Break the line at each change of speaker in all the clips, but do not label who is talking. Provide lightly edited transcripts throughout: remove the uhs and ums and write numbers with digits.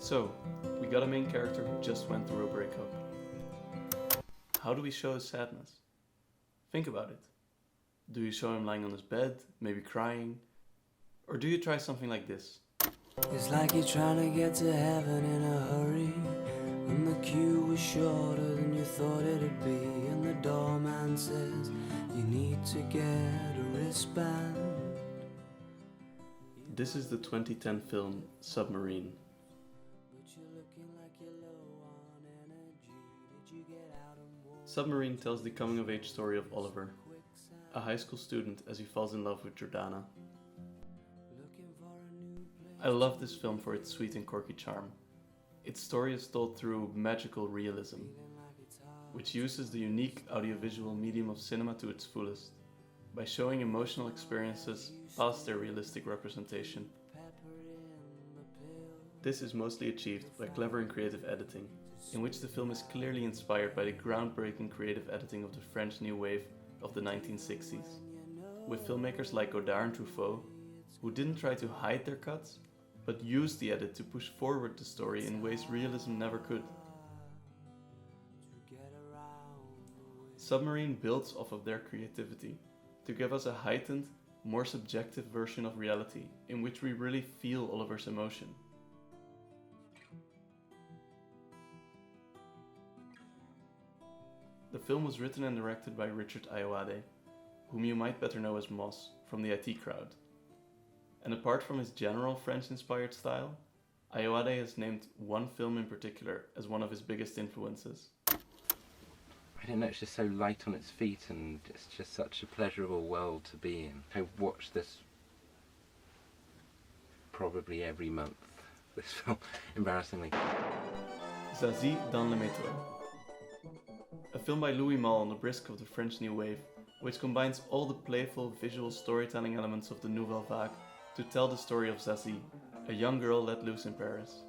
So, we got a main character who just went through a breakup. How do we show his sadness? Think about it. Do you show him lying on his bed, maybe crying? Or do you try something like this?
It's like you're trying to get to heaven in a hurry, and the queue was shorter than you thought it'd be, and the doorman says you need to get a wristband.
This is the 2010 film Submarine. Submarine tells the coming-of-age story of Oliver, a high school student as he falls in love with Jordana. I love this film for its sweet and quirky charm. Its story is told through magical realism, which uses the unique audiovisual medium of cinema to its fullest, by showing emotional experiences past their realistic representation. This is mostly achieved by clever and creative editing, in which the film is clearly inspired by the groundbreaking creative editing of the French New Wave of the 1960s, with filmmakers like Godard and Truffaut, who didn't try to hide their cuts, but used the edit to push forward the story in ways realism never could. Submarine builds off of their creativity to give us a heightened, more subjective version of reality in which we really feel Oliver's emotion. The film was written and directed by Richard Ayoade, whom you might better know as Moss from the IT Crowd. And apart from his general French-inspired style, Ayoade has named one film in particular as one of his biggest influences.
I don't know, it's just so light on its feet and it's just such a pleasurable world to be in. I watch this probably every month, this film, embarrassingly.
Zazie dans le métro. A film by Louis Malle on the brisk of the French New Wave, which combines all the playful visual storytelling elements of the Nouvelle Vague to tell the story of Zazie, a young girl let loose in Paris.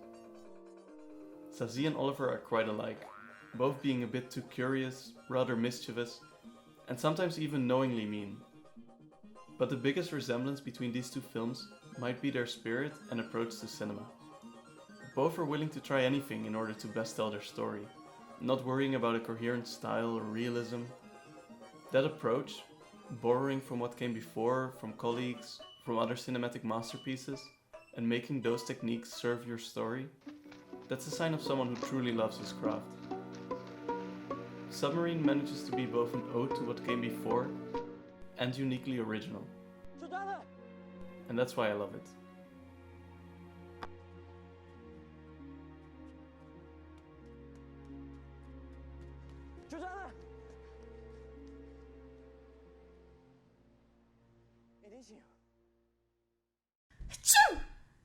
Zazie and Oliver are quite alike, both being a bit too curious, rather mischievous, and sometimes even knowingly mean. But the biggest resemblance between these two films might be their spirit and approach to cinema. Both are willing to try anything in order to best tell their story, not worrying about a coherent style or realism. That approach, borrowing from what came before, from colleagues, from other cinematic masterpieces, and making those techniques serve your story, that's a sign of someone who truly loves his craft. Submarine manages to be both an ode to what came before and uniquely original. And that's why I love it.
It is you.